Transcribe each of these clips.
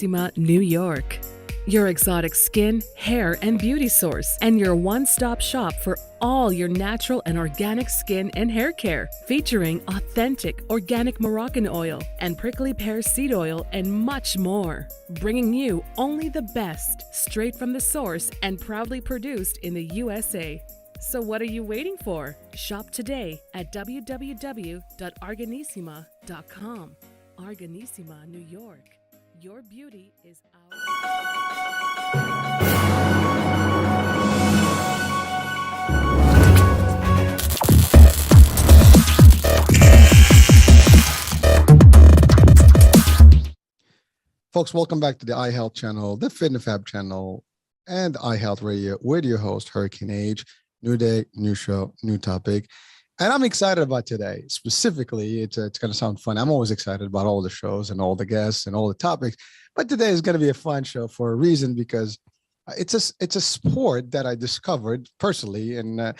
Arganissima, New York. Your exotic skin, hair, and beauty source, and your one-stop shop for all your natural and organic skin and hair care, featuring authentic organic Moroccan oil and prickly pear seed oil and much more. Bringing you only the best, straight from the source and proudly produced in the USA. So what are you waiting for? Shop today at www.arganissima.com. Arganissima, New York. Your beauty is our... Folks, welcome back to the iHealth channel, the FitnessFab channel, and iHealth Radio with your host, Hurricane Age. New day, new show, new topic. And I'm excited about today. Specifically, it's going to sound fun. I'm always excited about all the shows and all the guests and all the topics. But today is going to be a fun show for a reason, because it's a sport that I discovered personally. And, I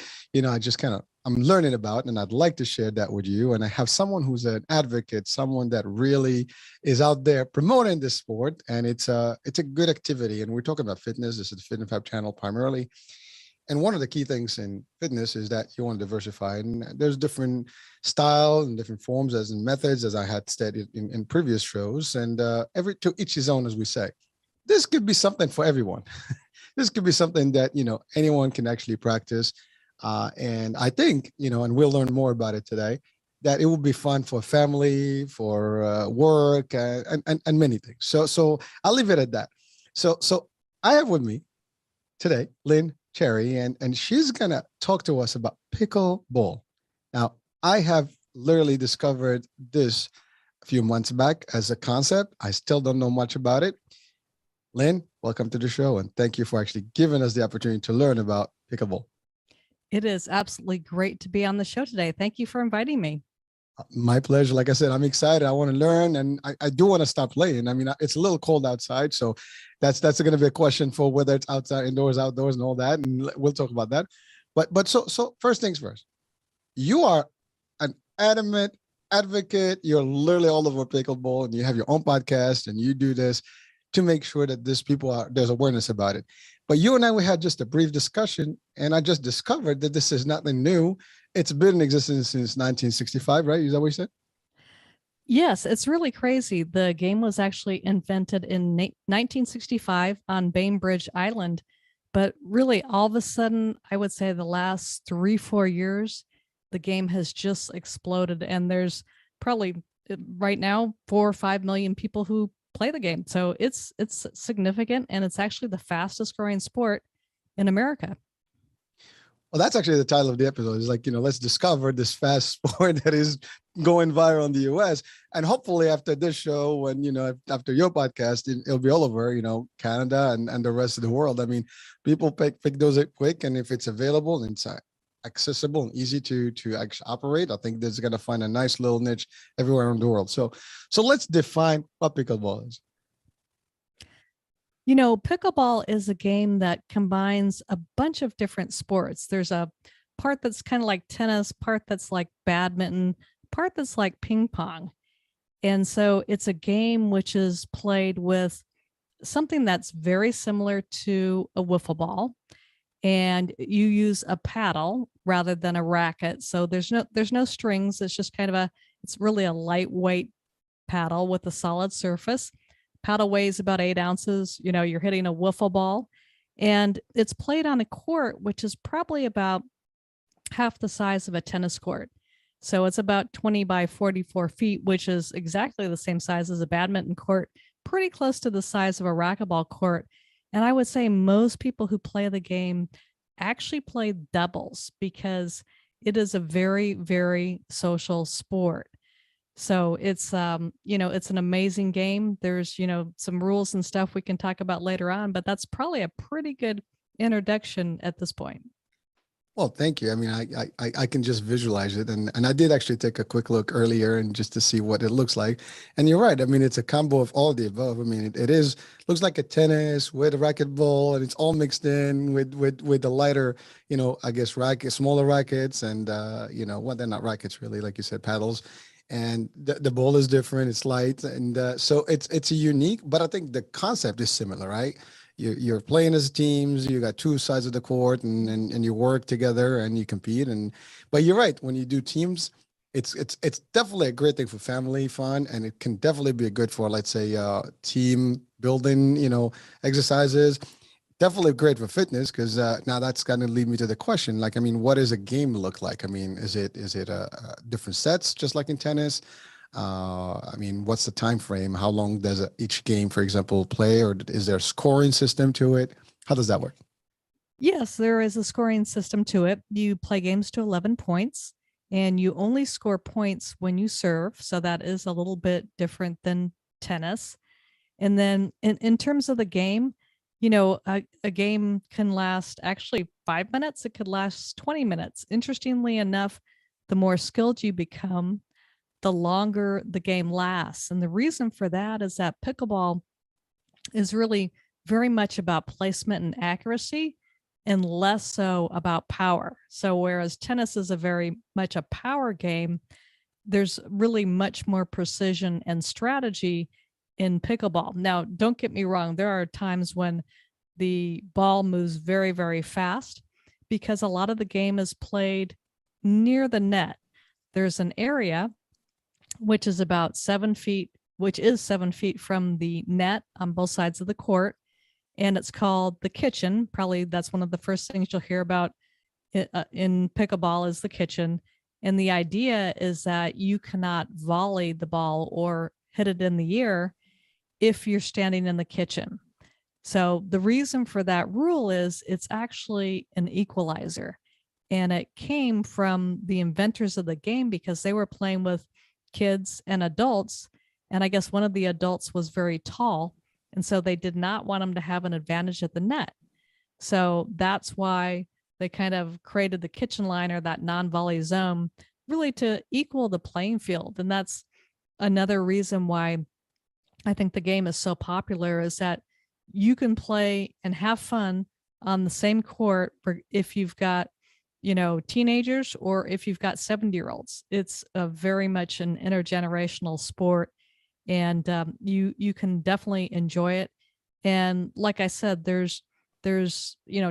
just I'm learning about, and I'd like to share that with you. And I have someone who's an advocate, someone that really is out there promoting this sport. And it's a good activity. And we're talking about fitness. This is the Fitness Fab channel primarily. And one of the key things in fitness is that you want to diversify. And there's different styles and different forms as in methods, as I had stated in previous shows. And to each his own, as we say. This could be something for everyone. This could be something that, anyone can actually practice. And I think, and we'll learn more about it today, that it will be fun for family, for work, and many things. So I'll leave it at that. So I have with me today, Lynn Cherry, and she's going to talk to us about pickleball. Now, I have literally discovered this a few months back as a concept. I still don't know much about it. Lynn, welcome to the show, and thank you for actually giving us the opportunity to learn about pickleball. It is absolutely great to be on the show today. Thank you for inviting me. My pleasure. Like I said, I'm excited. I want to learn, and I do want to stop playing. I mean, it's a little cold outside, so that's going to be a question for whether it's outside, indoors, outdoors, and all that, and we'll talk about that. But so first things first, you are an adamant advocate. You're literally all over pickleball, and you have your own podcast, and you do this to make sure that there's awareness about it. But you and we had just a brief discussion, and I just discovered that this is nothing new. It's been in existence since 1965, right? Is that what you said? Yes, it's really crazy. The game was actually invented in 1965 on Bainbridge Island. But really, all of a sudden, I would say the last 3-4 years, the game has just exploded. And there's probably right now 4 or 5 million people who play the game. So it's significant, and it's actually the fastest growing sport in America. Well, that's actually the title of the episode. It's like, let's discover this fast sport that is going viral in the US. And hopefully after this show, when, after your podcast, it'll be all over, Canada and the rest of the world. I mean, people pick those up quick. And if it's available and it's accessible and easy to actually operate, I think there's going to find a nice little niche everywhere around the world. So let's define what pickleball is. Pickleball is a game that combines a bunch of different sports. There's a part that's kind of like tennis, part that's like badminton, part that's like ping pong. And so it's a game which is played with something that's very similar to a wiffle ball. And you use a paddle rather than a racket. So there's no strings. It's just it's really a lightweight paddle with a solid surface. Paddle weighs about 8 ounces. You're hitting a wiffle ball, and it's played on a court, which is probably about half the size of a tennis court. So it's about 20 by 44 feet, which is exactly the same size as a badminton court, pretty close to the size of a racquetball court. And I would say most people who play the game actually play doubles, because it is a very, very social sport. So it's, it's an amazing game. There's, some rules and stuff we can talk about later on, but that's probably a pretty good introduction at this point. Well, thank you. I mean, I can just visualize it. And I did actually take a quick look earlier and just to see what it looks like. And you're right. I mean, it's a combo of all the above. I mean, it looks like a tennis with a racquetball, and it's all mixed in with the lighter, I guess, smaller rackets and, well, they're not rackets really, like you said, paddles. and the ball is different. It's light, and so it's a unique. But I think the concept is similar, right? You're playing as teams. You got two sides of the court, and you work together and you compete. And but you're right. When you do teams, it's definitely a great thing for family fun, and it can definitely be good for, let's say, team building, exercises. Definitely great for fitness, because now that's going to lead me to the question. Like, I mean, what does a game look like? I mean, is it a different sets, just like in tennis? I mean, what's the time frame? How long does each game, for example, play, or is there a scoring system to it? How does that work? Yes, there is a scoring system to it. You play games to 11 points, and you only score points when you serve. So that is a little bit different than tennis. And then in terms of the game, a game can last actually 5 minutes. It could last 20 minutes. Interestingly enough, the more skilled you become, the longer the game lasts. And the reason for that is that pickleball is really very much about placement and accuracy, and less so about power. So whereas tennis is a very much a power game, there's really much more precision and strategy in pickleball. Now, don't get me wrong, there are times when the ball moves very, very fast, because a lot of the game is played near the net. There's an area which is about 7 feet, which is 7 feet from the net on both sides of the court. And it's called the kitchen. Probably that's one of the first things you'll hear about in pickleball is the kitchen. And the idea is that you cannot volley the ball or hit it in the air if you're standing in the kitchen. So the reason for that rule is it's actually an equalizer. And it came from the inventors of the game, because they were playing with kids and adults. And I guess one of the adults was very tall. And so they did not want them to have an advantage at the net. So that's why they kind of created the kitchen line, or that non-volley zone, really to equal the playing field. And that's another reason why I think the game is so popular, is that you can play and have fun on the same court for if you've got, teenagers, or if you've got 70-year-olds. It's a very much an intergenerational sport, and you can definitely enjoy it. And like I said, there's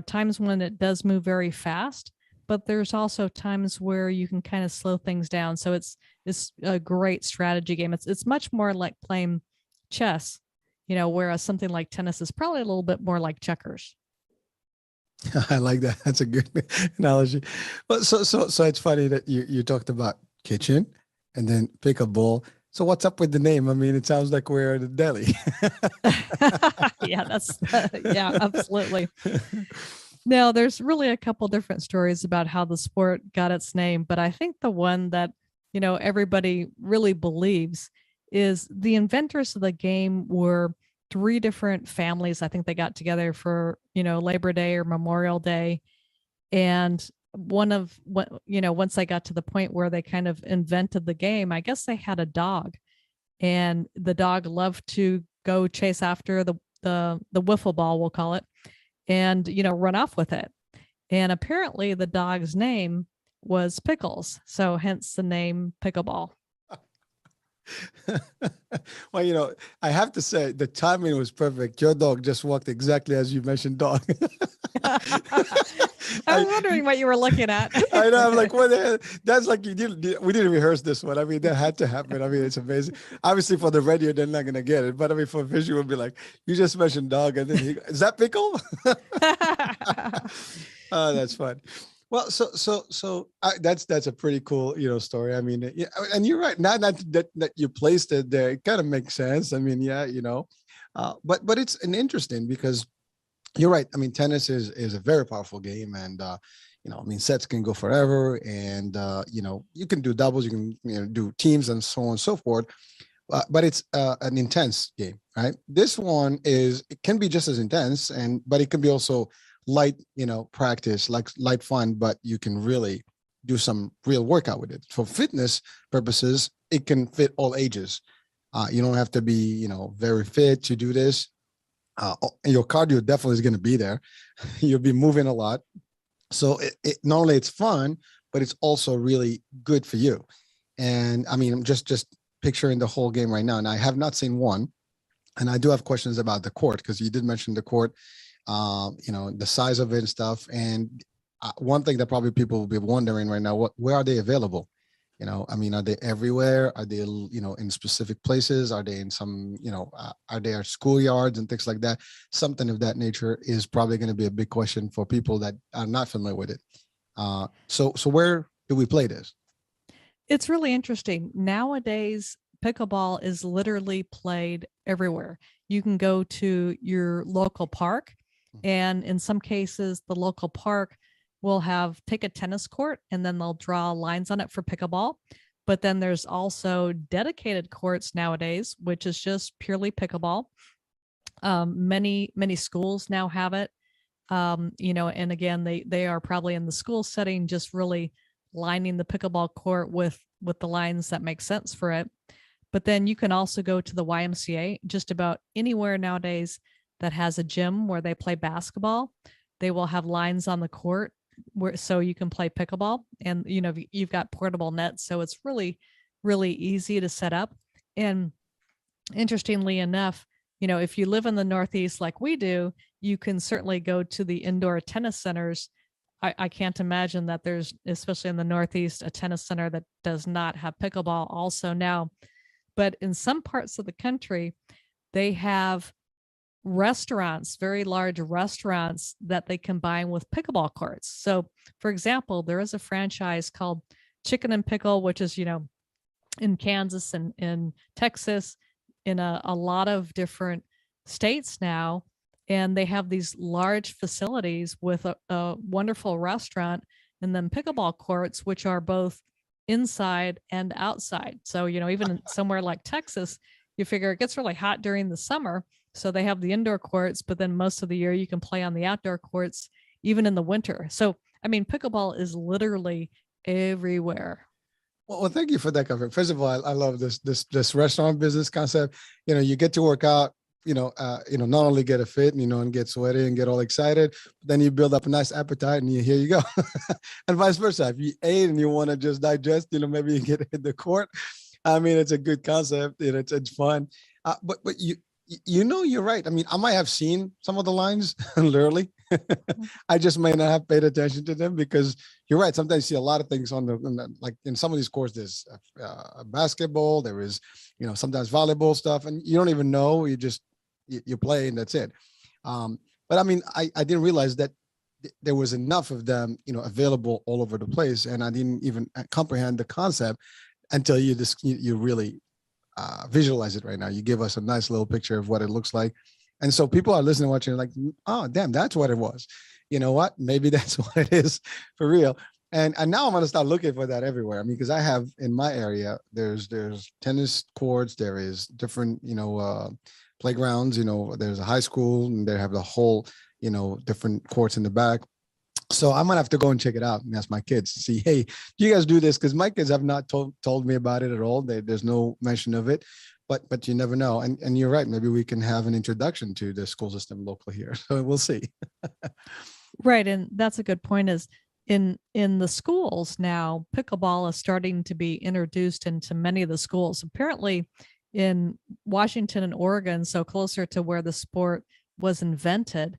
times when it does move very fast, but there's also times where you can kind of slow things down. So it's a great strategy game. It's much more like playing chess, whereas something like tennis is probably a little bit more like checkers. I like that. That's a good analogy. But so it's funny that you talked about kitchen and then pickleball. So what's up with the name? I mean, it sounds like we're at a deli. Yeah, yeah, absolutely. Now, there's really a couple different stories about how the sport got its name, but I think the one that, everybody really believes is the inventors of the game were three different families. I think they got together for, Labor Day or Memorial Day. And once they got to the point where they kind of invented the game, I guess they had a dog, and the dog loved to go chase after the wiffle ball, we'll call it, and, run off with it. And apparently the dog's name was Pickles. So hence the name Pickleball. Well, I have to say the timing was perfect. Your dog just walked exactly as you mentioned dog. I was wondering what you were looking at. I know. I'm like, what the hell? That's like we didn't rehearse this one. I mean, that had to happen. I mean, it's amazing. Obviously, for the radio, they're not gonna get it. But I mean, for visual, be like, you just mentioned dog, and then is that pickle? Oh, that's fun. Well, that's a pretty cool, story. I mean, yeah, and you're right. Now that you placed it there, it kind of makes sense. I mean, yeah, but it's an interesting, because you're right. I mean, tennis is a very powerful game, and I mean, sets can go forever, and you can do doubles, you can do teams, and so on and so forth. But it's an intense game, right? This one it can be just as intense, but it can be also light, practice, like light fun, but you can really do some real workout with it. For fitness purposes, it can fit all ages. You don't have to be, very fit to do this. Your cardio definitely is going to be there. You'll be moving a lot. So it not only it's fun, but it's also really good for you. And I mean, I'm just picturing the whole game right now. And I have not seen one. And I do have questions about the court, because you did mention the court, the size of it and stuff. And one thing that probably people will be wondering right now, where are they available? I mean, are they everywhere? Are they, in specific places? Are they in some, are they at schoolyards and things like that? Something of that nature is probably going to be a big question for people that are not familiar with it. So where do we play this? It's really interesting. Nowadays, pickleball is literally played everywhere. You can go to your local park, and in some cases, the local park will take a tennis court and then they'll draw lines on it for pickleball. But then there's also dedicated courts nowadays, which is just purely pickleball. Many schools now have it. And again, they are probably in the school setting, just really lining the pickleball court with the lines that make sense for it. But then you can also go to the YMCA, just about anywhere nowadays that has a gym where they play basketball. They will have lines on the court so you can play pickleball, and you've got portable nets, so it's really, really easy to set up. And interestingly enough, if you live in the Northeast like we do, you can certainly go to the indoor tennis centers. I can't imagine that there's, especially in the Northeast, a tennis center that does not have pickleball also now. But in some parts of the country, they have restaurants, very large restaurants, that they combine with pickleball courts. So, for example, there is a franchise called Chicken and Pickle, which is, in Kansas and in Texas, in a lot of different states now. And they have these large facilities with a wonderful restaurant and then pickleball courts, which are both inside and outside. So, even somewhere like Texas, you figure it gets really hot during the summer. So they have the indoor courts, but then most of the year you can play on the outdoor courts, even in the winter. So, I mean, pickleball is literally everywhere. Well, thank you for that cover. First of all, I love this restaurant business concept. You get to work out, not only get a fit, and get sweaty and get all excited, but then you build up a nice appetite and here you go. And vice versa. If you ate and you want to just digest, maybe you get hit the court. I mean, it's a good concept. It's fun. But you're right. I mean, I might have seen some of the lines literally. I just may not have paid attention to them, because you're right. Sometimes you see a lot of things like in some of these courts, there's basketball, there is, sometimes volleyball stuff, and you don't even know. You play and that's it. But I mean, I didn't realize that there was enough of them, available all over the place, and I didn't even comprehend the concept until you really visualize it right now. You give us a nice little picture of what it looks like. And so people are listening, watching, like, oh, damn, that's what it was. You know what? Maybe that's what it is for real. And now I'm going to start looking for that everywhere. I mean, because I have in my area, there's tennis courts, there is different, playgrounds, there's a high school and they have the whole, different courts in the back. So I'm gonna have to go and check it out and ask my kids to see, hey, do you guys do this? Because my kids have not told me about it at all. There's no mention of it, but you never know. And you're right. Maybe we can have an introduction to the school system locally here. So we'll see. Right, and that's a good point. Is in the schools now, pickleball is starting to be introduced into many of the schools. Apparently, in Washington and Oregon, so closer to where the sport was invented,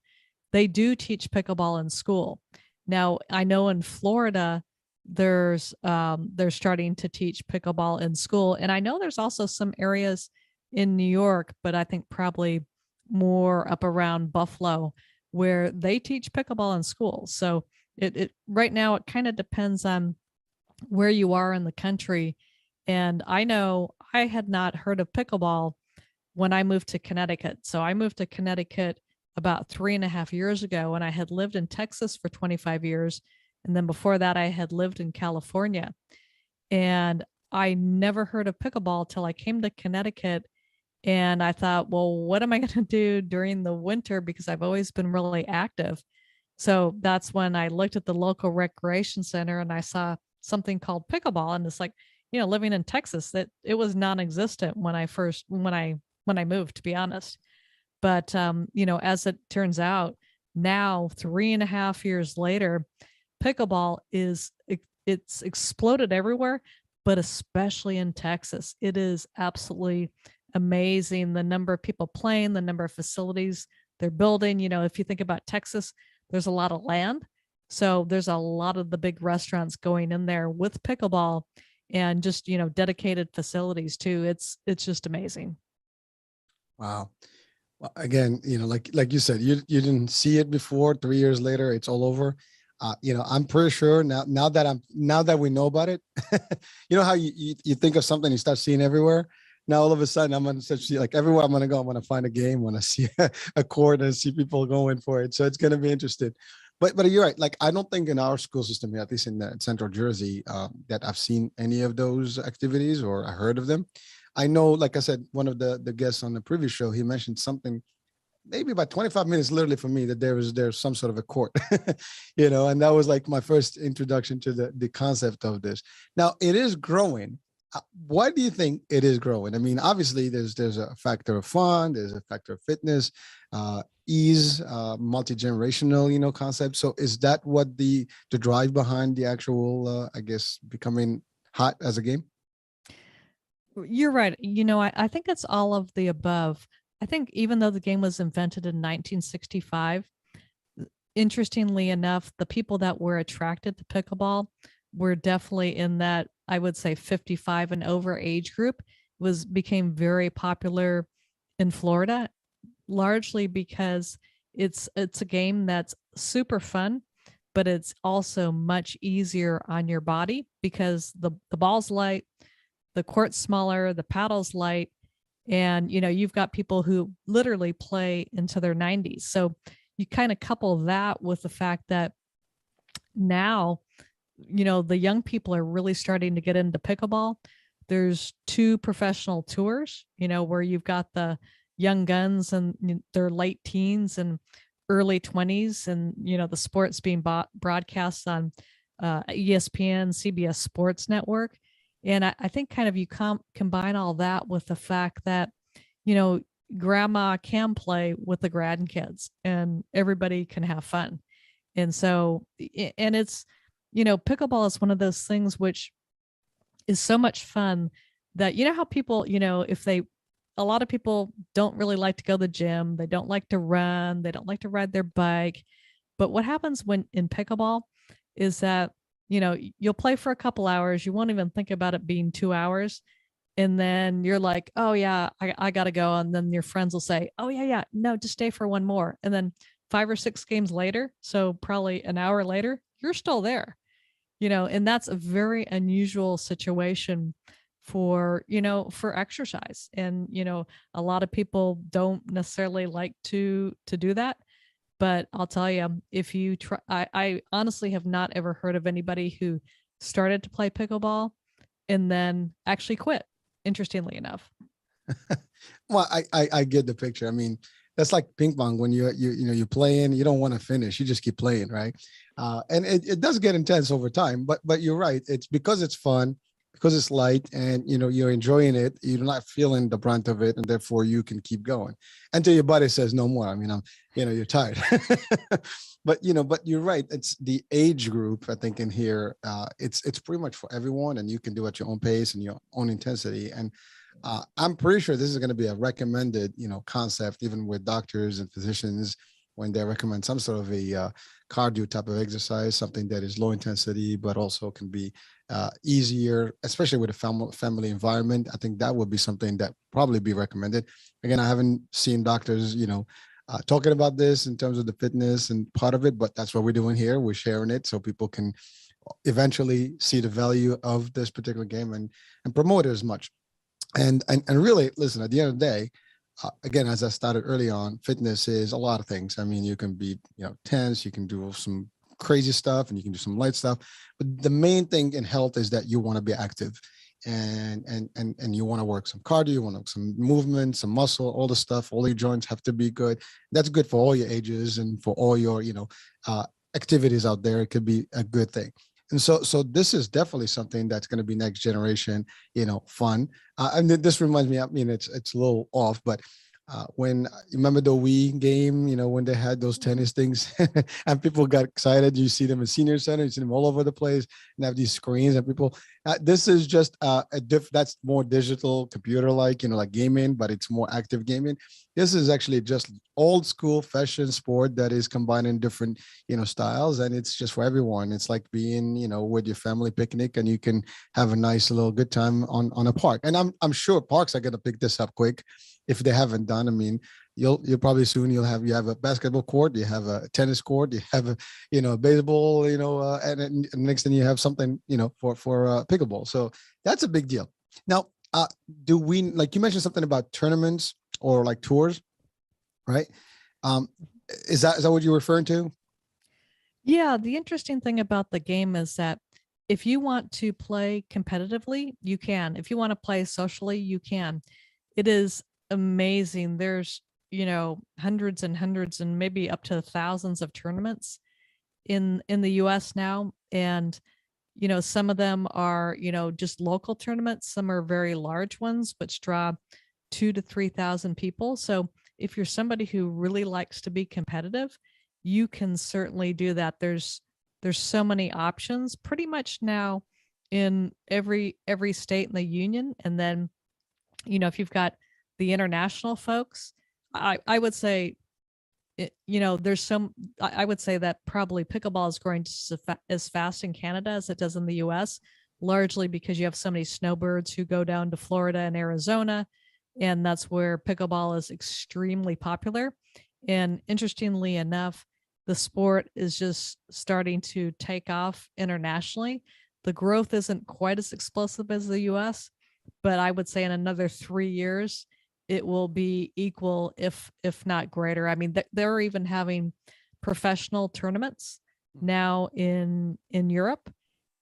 they do teach pickleball in school. Now, I know in Florida, they're starting to teach pickleball in school. And I know there's also some areas in New York, but I think probably more up around Buffalo, where they teach pickleball in school. So it right now, it kind of depends on where you are in the country. And I know I had not heard of pickleball when I moved to Connecticut. So I moved to Connecticut about 3.5 years ago, and I had lived in Texas for 25 years. And then before that, I had lived in California. And I never heard of pickleball till I came to Connecticut. And I thought, well, what am I going to do during the winter? Because I've always been really active. So that's when I looked at the local recreation center and I saw something called pickleball. And it's like, living in Texas, that it was non-existent when I moved, to be honest. But, as it turns out, now 3.5 years later, pickleball it's exploded everywhere. but especially in Texas, it is absolutely amazing the number of people playing, the number of facilities they're building. If you think about Texas, there's a lot of land. So there's a lot of the big restaurants going in there with pickleball and just, dedicated facilities too. It's just amazing. Wow. Well, again, like you said, you didn't see it before. 3 years later, it's all over. I'm pretty sure now that we know about it, how you think of something, you start seeing everywhere. Now all of a sudden, I'm gonna see, like, everywhere I'm gonna go, I'm gonna find a game, when I see a court and see people going for it. So it's gonna be interesting. But you're right. Like, I don't think in our school system here, at least in Central Jersey, that I've seen any of those activities or I heard of them. I know, like I said, one of the guests on the previous show, he mentioned something maybe about 25 minutes literally for me, that there's some sort of a court, and that was like my first introduction to the concept of this. Now it is growing. Why do you think it is growing? I mean, obviously there's a factor of fun, there's a factor of fitness, ease, multi-generational, concept. So is that what the drive behind the actual, I guess, becoming hot as a game? You're right. I think it's all of the above. I think even though the game was invented in 1965, interestingly enough, the people that were attracted to pickleball were definitely in that, I would say, 55 and over age group. Became very popular in Florida, largely because it's a game that's super fun, but it's also much easier on your body because the ball's light, the court's smaller, the paddle's light, and you've got people who literally play into their 90s. So you kind of couple that with the fact that now, the young people are really starting to get into pickleball. There's 2 professional tours, where you've got the young guns and their late teens and early 20s, and the sports being broadcast on ESPN, CBS Sports Network. And I think kind of you combine all that with the fact that, grandma can play with the grandkids and everybody can have fun. And so, and it's, pickleball is one of those things which is so much fun that, how people, a lot of people don't really like to go to the gym. They don't like to run. They don't like to ride their bike. But what happens when in pickleball is that, you'll play for a couple hours. You won't even think about it being 2 hours. And then you're like, oh yeah, I got to go. And then your friends will say, oh yeah, no, just stay for one more. And then 5 or 6 games later, so probably an hour later, you're still there, and that's a very unusual situation for exercise. And, a lot of people don't necessarily like to do that. But I'll tell you, if you try, I honestly have not ever heard of anybody who started to play pickleball and then actually quit, interestingly enough. Well, I get the picture. I mean, that's like ping pong. When you're playing, you don't want to finish. You just keep playing, right? And it does get intense over time. But you're right. It's because it's fun, because it's light, and you're enjoying it. You're not feeling the brunt of it, and therefore you can keep going until your body says no more. I mean, you're tired. But you're right. It's the age group, I think, in here. It's pretty much for everyone, and you can do it at your own pace and your own intensity. And I'm pretty sure this is going to be a recommended, concept, even with doctors and physicians, when they recommend some sort of a cardio type of exercise, something that is low intensity, but also can be easier, especially with a family environment. I think that would be something that probably be recommended. Again, I haven't seen doctors, talking about this in terms of the fitness and part of it, but that's what we're doing here. We're sharing it so people can eventually see the value of this particular game and promote it as much. And really, listen, at the end of the day, again, as I started early on, fitness is a lot of things. I mean, you can be, tense, you can do some crazy stuff, and you can do some light stuff. But the main thing in health is that you want to be active, and you want to work some cardio, you want to some movement, some muscle, all the stuff. All your joints have to be good. That's good for all your ages and for all your, activities out there. It could be a good thing. And so this is definitely something that's going to be next generation, fun. And this reminds me, I mean, it's a little off, but when you remember the Wii game, when they had those tennis things and people got excited, you see them in senior center, you see them all over the place and have these screens and people, This is just that's more digital, computer-like, like gaming, but it's more active gaming. This is actually just old school fashion sport that is combining different, styles, and it's just for everyone. It's like being, with your family picnic, and you can have a nice little good time on a park. And I'm sure parks are gonna pick this up quick if they haven't done. I mean, you'll probably soon you have a basketball court, you have a tennis court, you have a baseball, and next thing you have something, for pickleball. So that's a big deal. Now, do we, like you mentioned something about tournaments or like tours, right? Is that what you're referring to? Yeah, the interesting thing about the game is that if you want to play competitively, you can. If you want to play socially, you can. It is amazing. There's, hundreds and hundreds and maybe up to thousands of tournaments in the US now. And, some of them are, just local tournaments. Some are very large ones, which draw 2 to 3,000 people. So if you're somebody who really likes to be competitive, you can certainly do that. There's so many options pretty much now in every state in the union. And then, if you've got the international folks, I would say, there's some, I would say that probably pickleball is growing just as fast in Canada as it does in the US, largely because you have so many snowbirds who go down to Florida and Arizona. And that's where pickleball is extremely popular. And interestingly enough, the sport is just starting to take off internationally. The growth isn't quite as explosive as the US, but I would say in another 3 years, it will be equal, if not greater. I mean, they're even having professional tournaments now in Europe.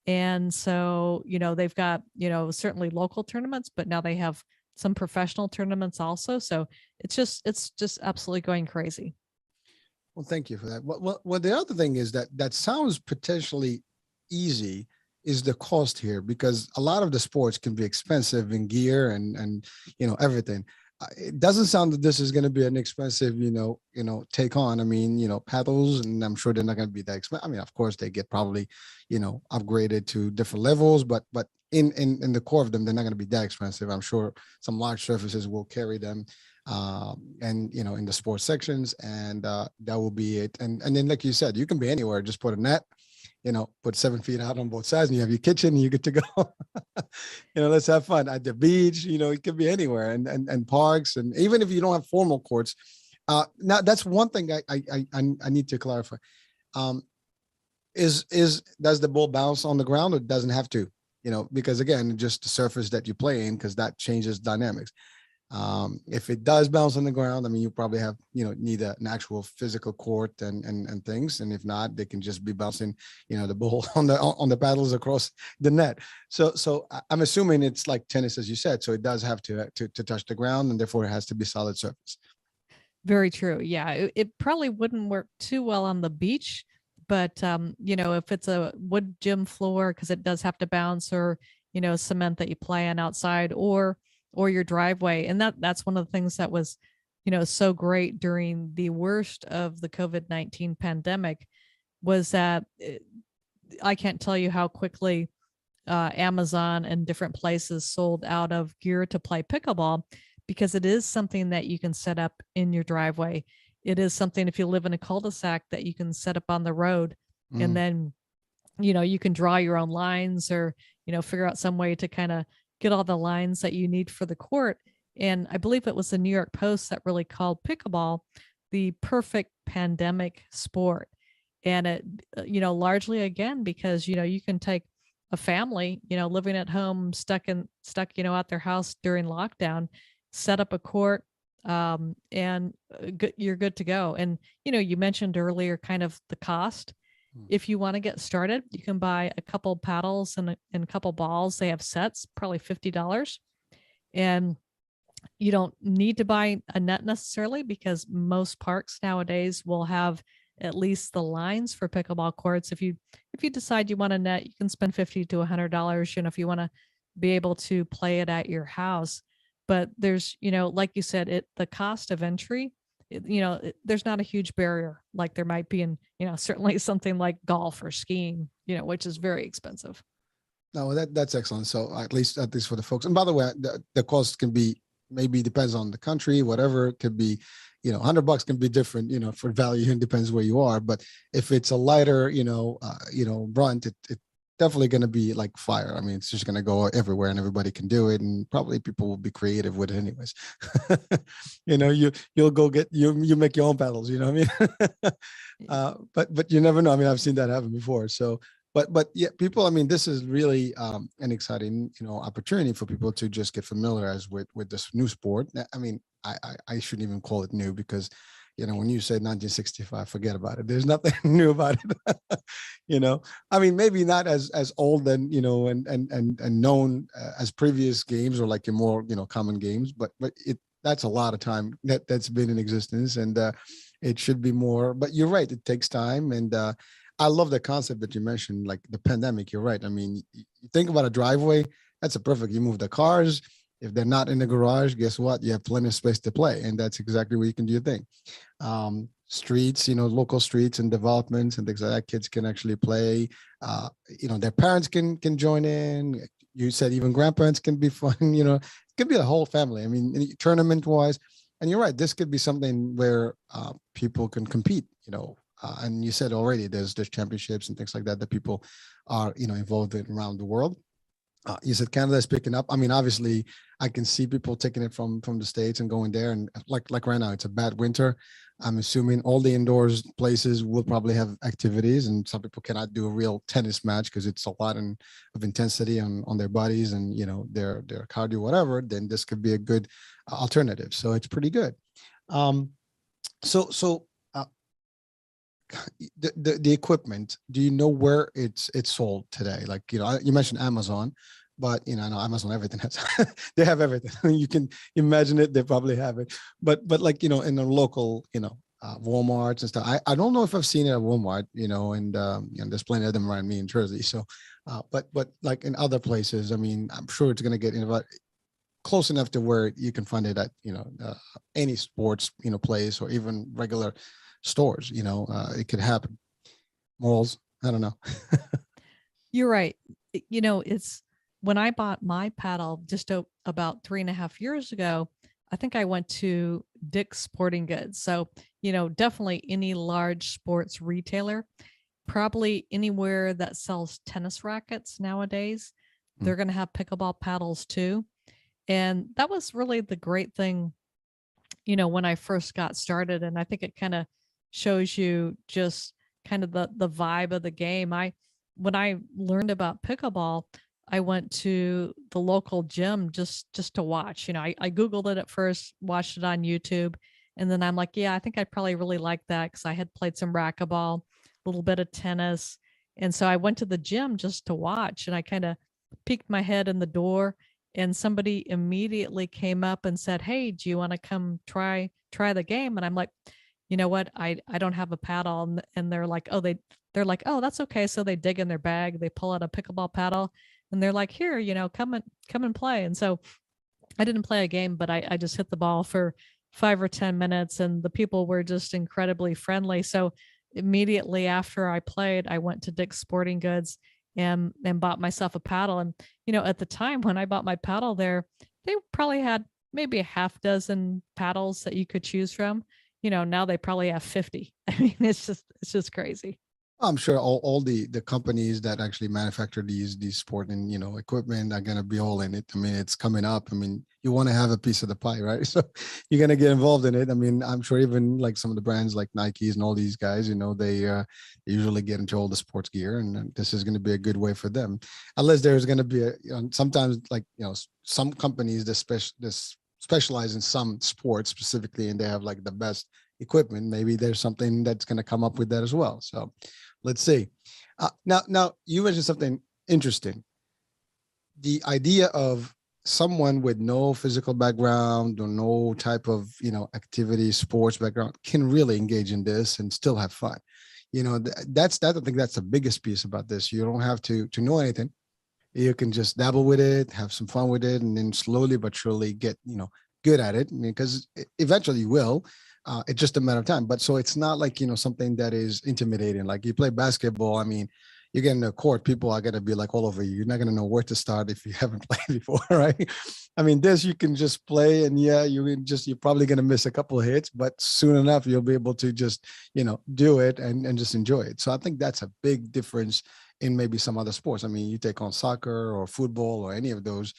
And so, they've got, certainly local tournaments, but now they have some professional tournaments also. So it's just absolutely going crazy. Well, thank you for that. Well, the other thing is that sounds potentially easy is the cost here, because a lot of the sports can be expensive in gear and everything. It doesn't sound that this is going to be an expensive, take on. I mean, paddles, and I'm sure they're not going to be that expensive. I mean, of course, they get probably, upgraded to different levels, but in the core of them, they're not going to be that expensive. I'm sure some large surfaces will carry them, and in the sports sections, and that will be it. And then, like you said, you can be anywhere. Just put a net, put 7 feet out on both sides, and you have your kitchen, and you get to go. Let's have fun at the beach. It could be anywhere, and parks, and even if you don't have formal courts. Now, that's one thing I need to clarify. Does the ball bounce on the ground, or doesn't have to? Because again, just the surface that you play in, because that changes dynamics. If it does bounce on the ground, I mean, you probably have, need an actual physical court and things. And if not, they can just be bouncing, the ball on the paddles across the net. So I'm assuming it's like tennis, as you said. So it does have to touch the ground, and therefore it has to be solid surface. Very true. Yeah, it probably wouldn't work too well on the beach, but if it's a wood gym floor, because it does have to bounce, or cement that you play on outside, or your driveway. And that's one of the things that was, so great during the worst of the COVID-19 pandemic, was that I can't tell you how quickly Amazon and different places sold out of gear to play pickleball, because it is something that you can set up in your driveway. It is something, if you live in a cul-de-sac, that you can set up on the road, and then, you can draw your own lines, or, figure out some way to kind of get all the lines that you need for the court. And I believe it was the New York Post that really called pickleball the perfect pandemic sport. And it, largely again, because, you can take a family, living at home, stuck, at their house during lockdown, set up a court, and you're good to go. And, you mentioned earlier kind of the cost. If you want to get started, you can buy a couple paddles and a couple balls. They have sets, probably $50. And you don't need to buy a net necessarily, because most parks nowadays will have at least the lines for pickleball courts. If you decide you want a net, you can spend $50 to $100, if you want to be able to play it at your house. But there's, like you said, the cost of entry, there's not a huge barrier like there might be in, certainly something like golf or skiing, which is very expensive. No, that's excellent. So at least for the folks. And by the way, the cost can be, maybe depends on the country, whatever. It could be, $100 can be different, for value, and depends where you are. But if it's a lighter, brunt, it definitely going to be like fire. I mean, it's just going to go everywhere and everybody can do it. And probably people will be creative with it anyways. You'll go get, you make your own paddles, you know what I mean? But you never know. I mean, I've seen that happen before. So, but yeah, people, I mean, this is really an exciting, opportunity for people to just get familiarized with this new sport. I mean, I shouldn't even call it new, because, when you say 1965, forget about it. There's nothing new about it. I mean, maybe not as old and, and known as previous games, or like your more, common games, but that's a lot of time that's been in existence, and it should be more. But you're right, it takes time. And I love the concept that you mentioned, like the pandemic. You're right. I mean, you think about a driveway, that's a perfect. You move the cars. If they're not in the garage, guess what? You have plenty of space to play. And that's exactly where you can do your thing. Streets, local streets and developments and things like that, kids can actually play. Their parents can join in. You said even grandparents can be fun. It could be a whole family. I mean, tournament wise. And you're right, this could be something where people can compete, and you said already there's championships and things like that people are, involved in around the world. You said Canada is picking up. I mean, obviously, I can see people taking it from the States and going there. And like right now, it's a bad winter. I'm assuming all the indoors places will probably have activities, and some people cannot do a real tennis match because it's a lot of intensity on their bodies and, their cardio, whatever. Then this could be a good alternative. So it's pretty good. So the equipment, do you know where it's sold today? Like, you mentioned Amazon, but I know Amazon, everything has they have everything. You can imagine it, they probably have it. But like, in the local, Walmarts and stuff. I don't know if I've seen it at Walmart, and there's plenty of them around me in Jersey. So but like in other places, I mean, I'm sure it's gonna get close enough to where you can find it at any sports place, or even regular stores. It could happen. Malls, I don't know. You're right. It's when I bought my paddle just about 3.5 years ago, I think I went to Dick's Sporting Goods. So, definitely any large sports retailer, probably anywhere that sells tennis rackets nowadays, they're going to have pickleball paddles too. And that was really the great thing, when I first got started. And I think it kind of shows you just kind of the vibe of the game. When I learned about pickleball, I went to the local gym just to watch. I Googled it at first, watched it on YouTube, and then I'm like, yeah, I think I'd probably really like that, because I had played some racquetball, a little bit of tennis. And so I went to the gym just to watch, and I kind of peeked my head in the door, and somebody immediately came up and said, hey, do you want to come try the game? And I'm like, you know what? I don't have a paddle. And they're like, they're like, oh, that's okay. So they dig in their bag, they pull out a pickleball paddle, and they're like, here, come and play. And so I didn't play a game, but I just hit the ball for 5 or 10 minutes, and the people were just incredibly friendly. So immediately after I played, I went to Dick's Sporting Goods and bought myself a paddle. And, at the time when I bought my paddle there, they probably had maybe a half dozen paddles that you could choose from. Now they probably have 50. I mean, it's just crazy. I'm sure all the companies that actually manufacture these sport and equipment are gonna be all in it. I mean, it's coming up. I mean, you want to have a piece of the pie, right? So you're gonna get involved in it. I mean, I'm sure even like some of the brands like Nikes and all these guys, they usually get into all the sports gear, and this is gonna be a good way for them. Unless there's gonna be sometimes like some companies that specialize in some sports specifically, and they have like the best equipment. Maybe there's something that's going to come up with that as well. So let's see. Now you mentioned something interesting. The idea of someone with no physical background or no type of, activity, sports background can really engage in this and still have fun. That's I think that's the biggest piece about this. You don't have to know anything. You can just dabble with it, have some fun with it, and then slowly but surely get, good at it. I mean, because eventually you will. It's just a matter of time. But so it's not like, something that is intimidating. Like you play basketball. I mean, you get in the court, people are going to be like all over you. You're not going to know where to start if you haven't played before, right? I mean, this you can just play, and yeah, you're probably going to miss a couple of hits, but soon enough you'll be able to just do it and just enjoy it. So I think that's a big difference in maybe some other sports. I mean, you take on soccer or football or any of those,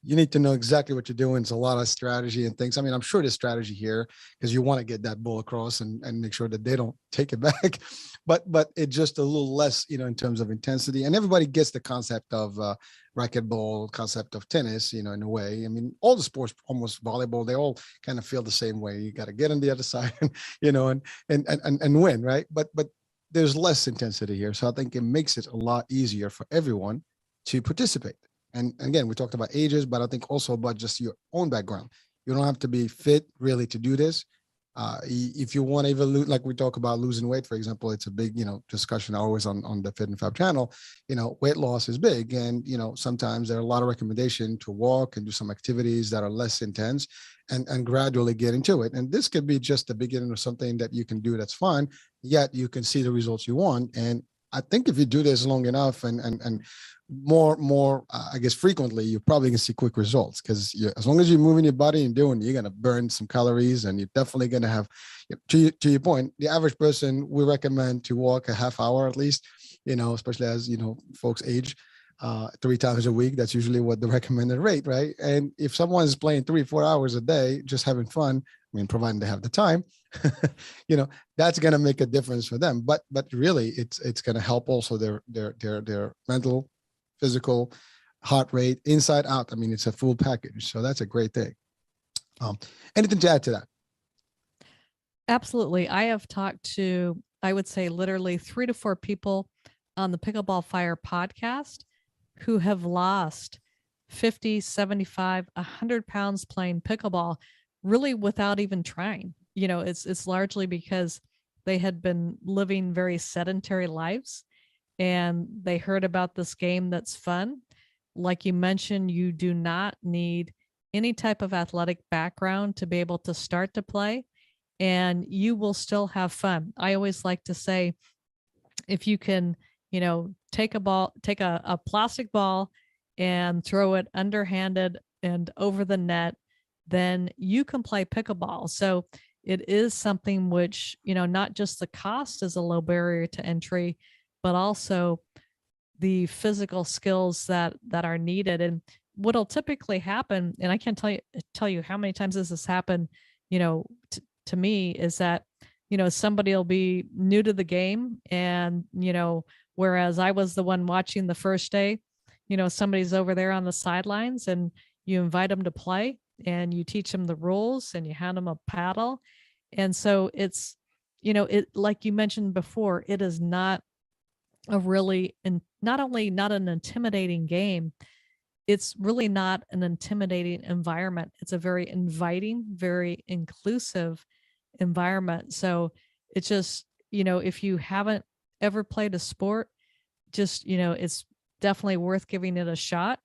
you need to know exactly what you're doing. It's a lot of strategy and things. I mean, I'm sure there's strategy here because you want to get that ball across and make sure that they don't take it back. But it's just a little less, in terms of intensity. And everybody gets the concept of racquetball, concept of tennis, in a way. I mean, all the sports, almost volleyball, they all kind of feel the same way. You got to get on the other side, and win, right? But there's less intensity here. So I think it makes it a lot easier for everyone to participate. And again, we talked about ages, but I think also about just your own background. You don't have to be fit really to do this. If you want to even lose, like we talk about losing weight, for example, it's a big, discussion always on the Fit and Fab channel. Weight loss is big, and sometimes there are a lot of recommendation to walk and do some activities that are less intense, and gradually get into it. And this could be just the beginning of something that you can do that's fun, yet you can see the results you want. And I think if you do this long enough and more, I guess frequently, you're probably gonna see quick results, because as long as you're moving your body and you're gonna burn some calories, and you're definitely gonna have, to your point, the average person, we recommend to walk a half hour at least, especially as, folks age, 3 times a week. That's usually what the recommended rate, right? And if someone's playing 3-4 hours a day, just having fun, I mean, providing they have the time, that's going to make a difference for them. But really, it's going to help also their mental, physical, heart rate, inside out. I mean, it's a full package. So that's a great thing. Anything to add to that? Absolutely. I have talked to, I would say, literally 3 to 4 people on the Pickleball Fire podcast who have lost 50, 75, 100 pounds playing pickleball, really without even trying. It's largely because they had been living very sedentary lives, and they heard about this game that's fun. Like you mentioned, you do not need any type of athletic background to be able to start to play, and you will still have fun. I always like to say, if you can, take a plastic ball and throw it underhanded and over the net, then you can play pickleball. So it is something which, not just the cost is a low barrier to entry, but also the physical skills that are needed. And what'll typically happen, and I can't tell you how many times this has happened, to me, is that, somebody will be new to the game, and, whereas I was the one watching the first day, somebody's over there on the sidelines, and you invite them to play, and you teach them the rules, and you hand them a paddle. And so it's, it, like you mentioned before, it is not a really, and not only not an intimidating game, it's really not an intimidating environment. It's a very inviting, very inclusive environment. So it's just, if you haven't ever played a sport, just, it's definitely worth giving it a shot.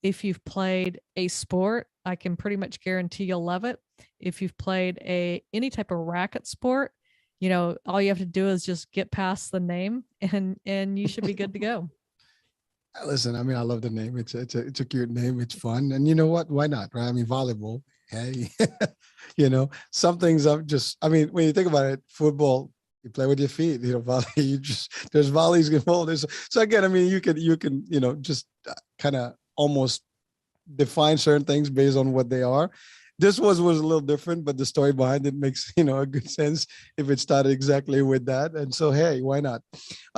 If you've played a sport, I can pretty much guarantee you'll love it. If you've played any type of racket sport, all you have to do is just get past the name, and you should be good to go. Listen, I mean, I love the name. It's a cute name. It's fun. And you know what? Why not? Right? I mean, volleyball. Hey, some things I mean, when you think about it, football, you play with your feet, volley, there's volleys involved. So again, I mean, you can, just kind of almost define certain things based on what they are. This was a little different, but the story behind it makes, a good sense if it started exactly with that. And so, hey, why not?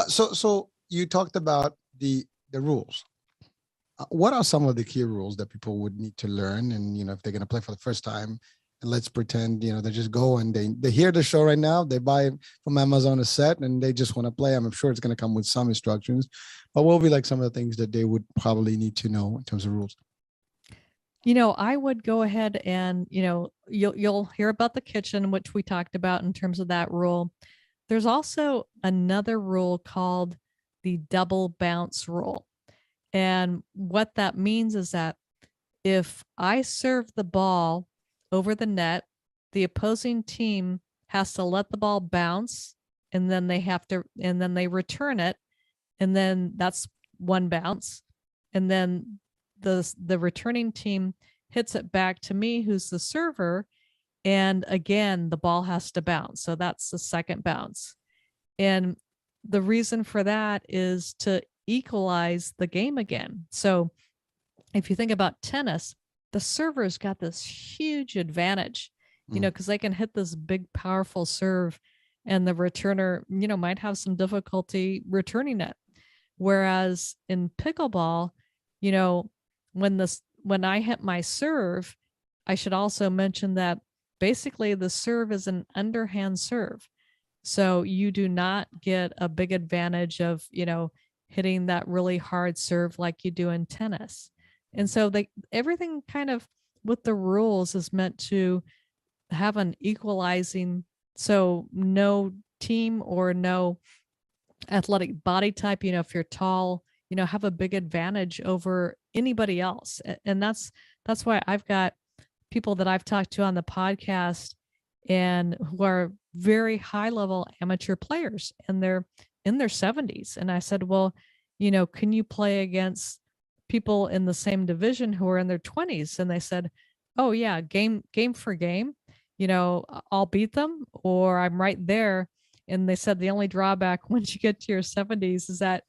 So you talked about the rules. What are some of the key rules that people would need to learn? And, if they're going to play for the first time, and let's pretend, they just go and they hear the show right now, they buy from Amazon a set and they just want to play. I'm sure it's going to come with some instructions, but what will be like some of the things that they would probably need to know in terms of rules? I would go ahead and, you'll hear about the kitchen, which we talked about in terms of that rule. There's also another rule called the double bounce rule. And what that means is that if I serve the ball over the net, the opposing team has to let the ball bounce, and then they return it. and then that's one bounce, and then the returning team hits it back to me, who's the server, and again the ball has to bounce, so that's the second bounce. And the reason for that is to equalize the game again. So if you think about tennis, the server's got this huge advantage, because they can hit this big, powerful serve, and the returner, might have some difficulty returning it. Whereas in pickleball, when I hit my serve, I should also mention that basically the serve is an underhand serve. So you do not get a big advantage of, hitting that really hard serve like you do in tennis. And so everything kind of with the rules is meant to have an equalizing, so no team or no athletic body type, if you're tall, have a big advantage over anybody else. And that's why I've got people that I've talked to on the podcast and who are very high level amateur players, and they're in their 70s. And I said, well, can you play against people in the same division who are in their 20s? And they said, oh yeah, game for game, I'll beat them, or I'm right there. And they said the only drawback once you get to your 70s is that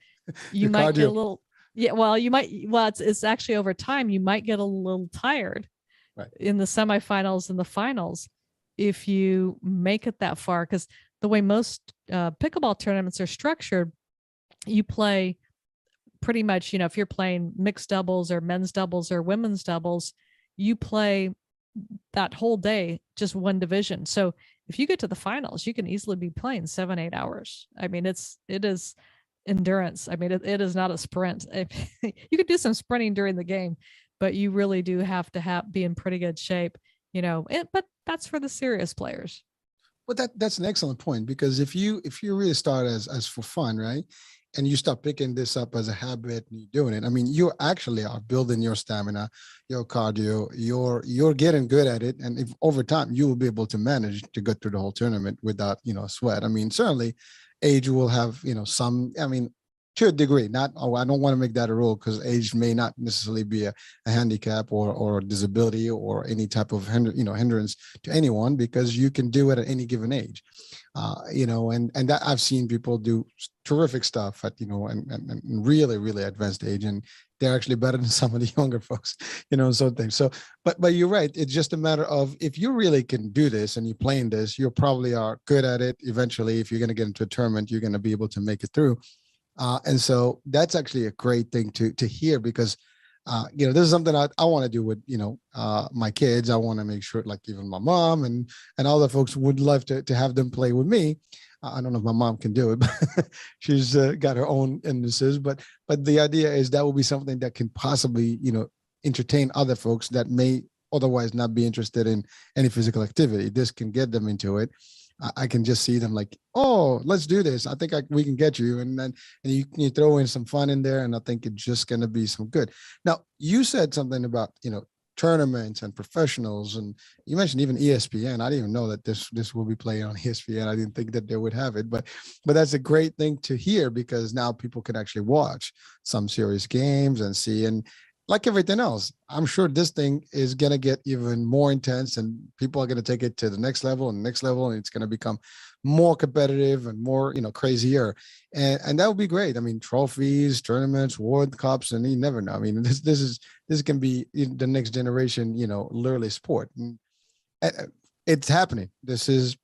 you might get a little, it's actually over time, you might get a little tired in the semifinals and the finals if you make it that far. Because the way most pickleball tournaments are structured, you play pretty much, if you're playing mixed doubles or men's doubles or women's doubles, you play that whole day, just one division. So if you get to the finals, you can easily be playing 7-8 hours. I mean, it is endurance. I mean, it is not a sprint. You could do some sprinting during the game, but you really do have to be in pretty good shape, but that's for the serious players. Well, that's an excellent point, because if you really start as for fun, right, and you start picking this up as a habit and you're doing it, I mean, you actually are building your stamina, your cardio, you're getting good at it, and if over time you will be able to manage to go through the whole tournament without sweat. I mean, certainly age will have some, I mean, to a degree, not, I don't want to make that a rule, because age may not necessarily be a handicap or a disability or any type of hindrance to anyone, because you can do it at any given age. And that I've seen people do terrific stuff at, and really, really advanced age, and they're actually better than some of the younger folks, sort of thing. So, but you're right. It's just a matter of, if you really can do this and you're playing this, you probably are good at it. Eventually, if you're going to get into a tournament, you're going to be able to make it through. And so that's actually a great thing to hear, because this is something I want to do with, my kids. I want to make sure, like, even my mom and other folks would love to have them play with me. I don't know if my mom can do it, but she's got her own illnesses. But the idea is that will be something that can possibly, entertain other folks that may otherwise not be interested in any physical activity. This can get them into it. I can just see them like, oh, let's do this. I think we can get you. And then you throw in some fun in there, and I think it's just going to be some good. Now, you said something about, tournaments and professionals, and you mentioned even ESPN. I didn't even know that this will be played on ESPN. I didn't think that they would have it, but that's a great thing to hear, because now people can actually watch some serious games and see. And like everything else, I'm sure this thing is going to get even more intense, and people are going to take it to the next level and next level, and it's going to become more competitive and more, crazier. And that would be great. I mean, trophies, tournaments, World Cups, and you never know. I mean, this can be the next generation, literally sport. And it's happening. This is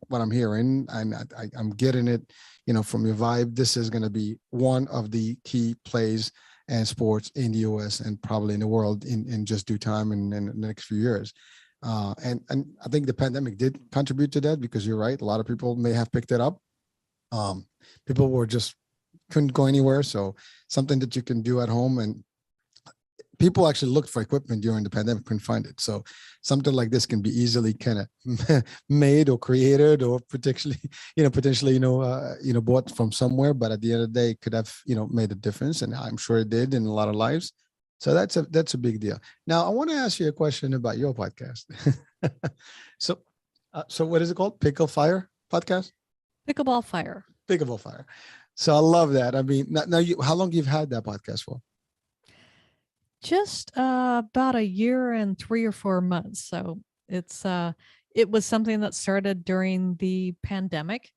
what I'm hearing, and I'm getting it, from your vibe. This is going to be one of the key plays and sports in the US and probably in the world in just due time in the next few years. And I think the pandemic did contribute to that, because you're right. A lot of people may have picked it up. People couldn't go anywhere. So something that you can do at home, and people actually looked for equipment during the pandemic, couldn't find it. So something like this can be easily kind of made or created, or potentially bought from somewhere. But at the end of the day, it could have, made a difference. And I'm sure it did in a lot of lives. So that's a big deal. Now, I want to ask you a question about your podcast. So what is it called? Pickle Fire podcast? Pickleball Fire. Pickleball Fire. So I love that. I mean, now you, how long you've had that podcast for? Just about a year and 3 or 4 months. So it was something that started during the pandemic.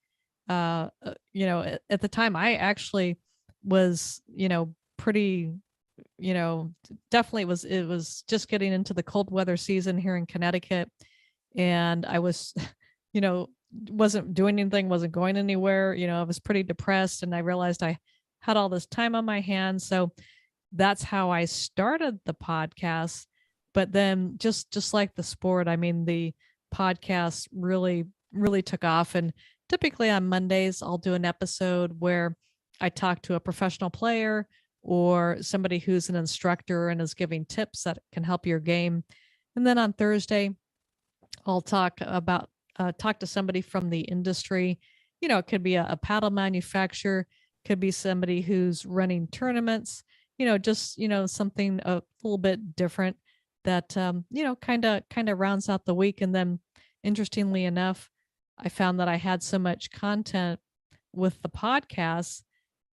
At the time, I actually was, pretty, definitely it was just getting into the cold weather season here in Connecticut, and I was, you know, wasn't doing anything, wasn't going anywhere. I was pretty depressed, and I realized I had all this time on my hands. So that's how I started the podcast. But then just like the sport, I mean, the podcast really took off. And typically on Mondays, I'll do an episode where I talk to a professional player or somebody who's an instructor and is giving tips that can help your game. And then on Thursday, I'll talk to somebody from the industry. It could be a paddle manufacturer, could be somebody who's running tournaments, just, something a little bit different that, kind of rounds out the week. And then interestingly enough, I found that I had so much content with the podcast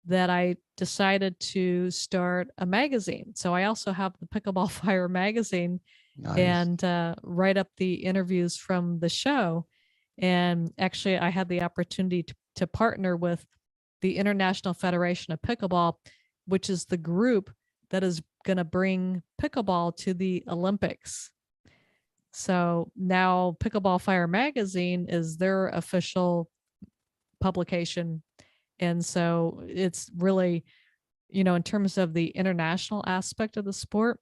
that I decided to start a magazine. So I also have the Pickleball Fire magazine Nice. and write up the interviews from the show. And actually, I had the opportunity to partner with the International Federation of Pickleball, which is the group that is going to bring pickleball to the Olympics. So now Pickleball Fire magazine is their official publication. And so it's really, in terms of the international aspect of the sport,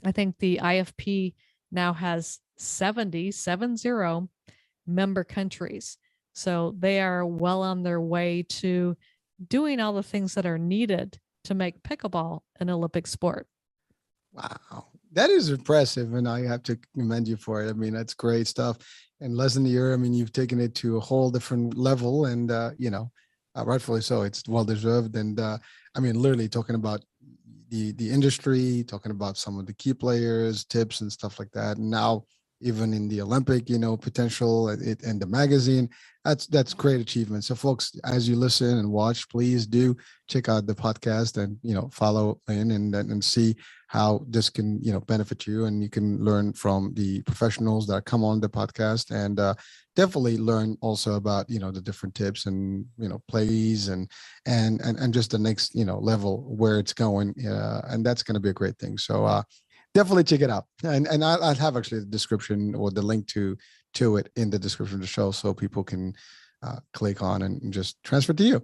I think the IFP now has 70 member countries. So they are well on their way to doing all the things that are needed to make pickleball an Olympic sport. Wow. That is impressive. And I have to commend you for it. I mean, that's great stuff. In less than a year, I mean, you've taken it to a whole different level and, rightfully so. It's well deserved. And I mean, literally talking about the industry, talking about some of the key players, tips and stuff like that. And now even in the Olympic, potential and the magazine, that's great achievement. So folks, as you listen and watch, please do check out the podcast and, follow in and see how this can, benefit you. And you can learn from the professionals that come on the podcast and definitely learn also about, the different tips and, plays and just the next, level where it's going. And that's going to be a great thing. So definitely check it out. And I'll have actually the description or the link to it in the description of the show so people can click on and just transfer to you.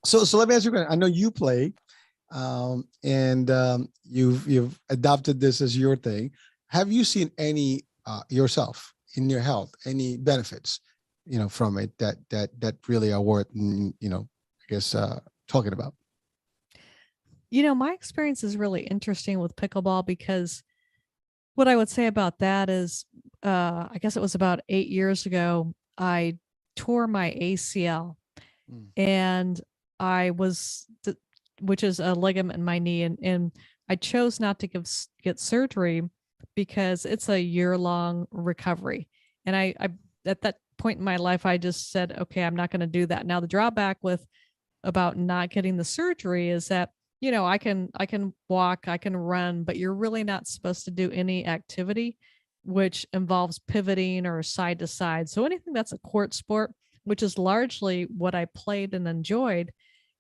So let me ask you a question. I know you play and you've adopted this as your thing. Have you seen any yourself in your health, any benefits, from it that really are worth, I guess, talking about? My experience is really interesting with pickleball because what I would say about that is, I guess it was about 8 years ago, I tore my ACL and which is a ligament in my knee. And I chose not to get surgery because it's a year-long recovery. And I at that point in my life, I just said, okay, I'm not going to do that. Now, the drawback about not getting the surgery is that I can walk, I can run, but you're really not supposed to do any activity which involves pivoting or side to side. So anything that's a court sport, which is largely what I played and enjoyed,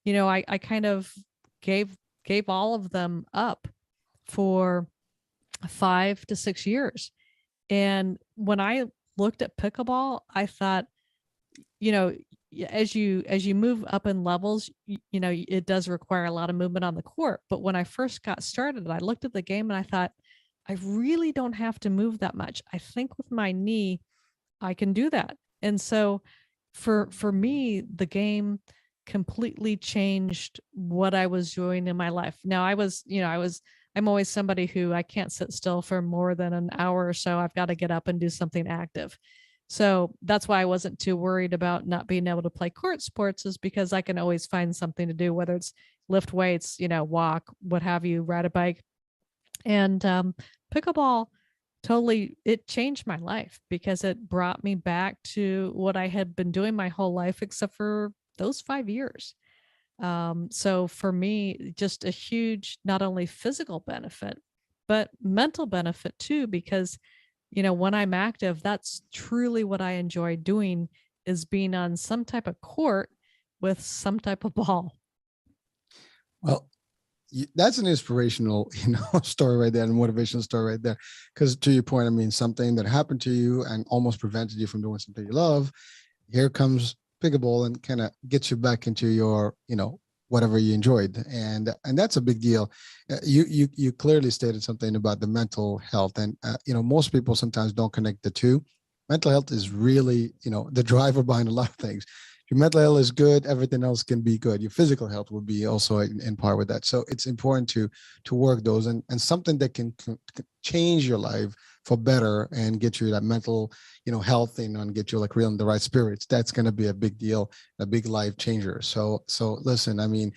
I kind of gave all of them up for 5 to 6 years. And when I looked at pickleball, I thought, as you move up in levels, it does require a lot of movement on the court. But when I first got started, I looked at the game and I thought, I really don't have to move that much. I think with my knee, I can do that. And so for me, the game completely changed what I was doing in my life. Now I'm always somebody who I can't sit still for more than an hour or so. I've got to get up and do something active. So that's why I wasn't too worried about not being able to play court sports, is because I can always find something to do, whether it's lift weights, walk, what have you, ride a bike. And pickleball it changed my life because it brought me back to what I had been doing my whole life, except for those 5 years. So for me, just a huge, not only physical benefit, but mental benefit too, because, when I'm active, that's truly what I enjoy doing, is being on some type of court with some type of ball. Well, that's an inspirational, story right there, and motivational story right there. Because to your point, I mean, something that happened to you and almost prevented you from doing something you love. Here comes pickleball and kind of gets you back into your, whatever you enjoyed, and that's a big deal. You clearly stated something about the mental health, and most people sometimes don't connect the two. Mental health is really, the driver behind a lot of things. Your mental health is good, everything else can be good. Your physical health will be also in par with that. So it's important to work those, and something that can change your life for better and get you that mental, health, and get you like real in the right spirits. That's going to be a big deal, a big life changer. So listen, I mean,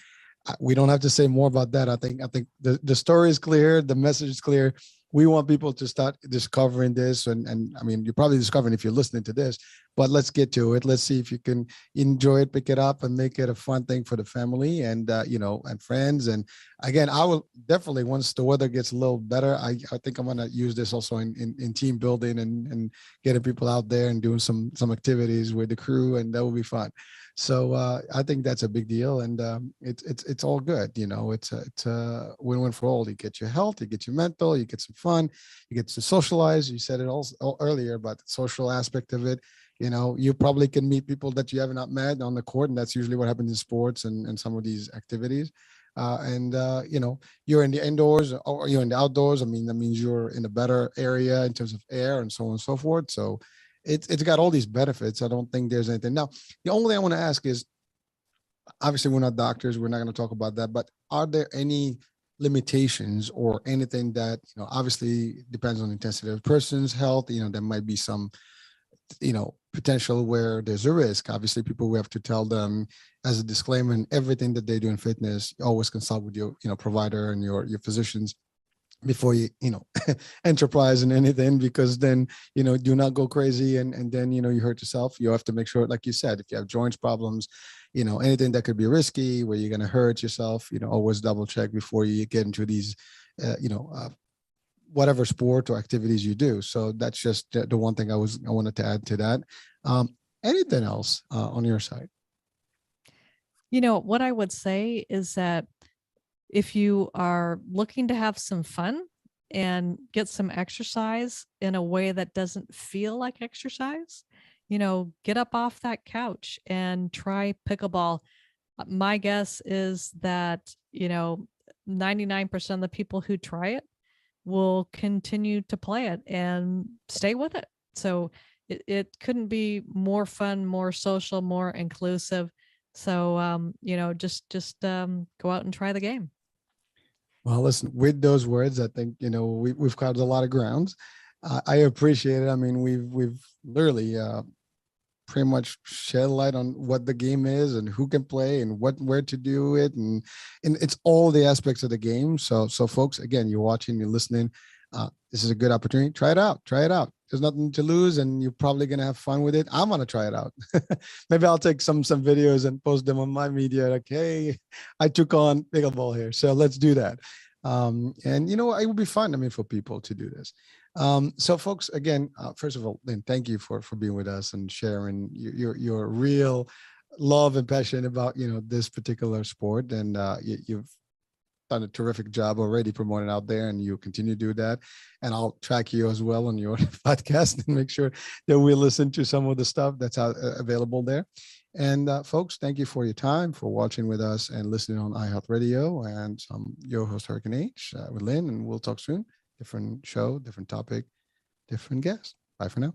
we don't have to say more about that. I think the story is clear, the message is clear. We want people to start discovering this, and I mean, you're probably discovering if you're listening to this, but let's get to it. Let's see if you can enjoy it, pick it up, and make it a fun thing for the family and and friends. And again, I will definitely, once the weather gets a little better, I think I'm gonna use this also in team building and getting people out there and doing some activities with the crew, and that will be fun. So I think that's a big deal, and it's all good. It's a win-win for all. You get your health, you get your mental, you get some fun, you get to socialize. You said it also earlier about the social aspect of it. You probably can meet people that you have not met on the court, and that's usually what happens in sports and some of these activities. You're in the indoors or you're in the outdoors. I mean, that means you're in a better area in terms of air and so on and so forth. So it's got all these benefits. I don't think there's anything. Now, the only thing I want to ask is, obviously we're not doctors, we're not going to talk about that, but are there any limitations or anything that, obviously depends on the intensity of the person's health, there might be some, potential where there's a risk. Obviously, people, we have to tell them as a disclaimer, and everything that they do in fitness, always consult with your, provider and your physicians before you enterprise in anything, because then do not go crazy and then you hurt yourself. You have to make sure, like you said, if you have joints problems, anything that could be risky where you're going to hurt yourself, always double check before you get into these whatever sport or activities you do. So that's just the one thing I wanted to add to that. Anything else on your side? What I would say is that if you are looking to have some fun and get some exercise in a way that doesn't feel like exercise, get up off that couch and try pickleball. My guess is that, 99% of the people who try it will continue to play it and stay with it. So it couldn't be more fun, more social, more inclusive. So, just go out and try the game. Well, listen, with those words, I think, we've covered a lot of grounds. I appreciate it. I mean, we've literally pretty much shed light on what the game is and who can play and where to do it. And it's all the aspects of the game. So folks, again, you're watching, you're listening. This is a good opportunity. Try it out. There's nothing to lose, and you're probably going to have fun with it. I'm going to try it out. Maybe I'll take some videos and post them on my media. Like, hey, I took on pickleball here. So let's do that. And it would be fun, I mean, for people to do this. So folks, again, first of all, Lynn, thank you for being with us and sharing your real love and passion about, this particular sport. And you've done a terrific job already promoting out there, and you continue to do that. And I'll track you as well on your podcast and make sure that we listen to some of the stuff that's available there. And folks, thank you for your time, for watching with us and listening on iHealth Radio. And I'm your host, Hurricane H, with Lynn, and we'll talk soon. Different show, different topic, different guest. Bye for now.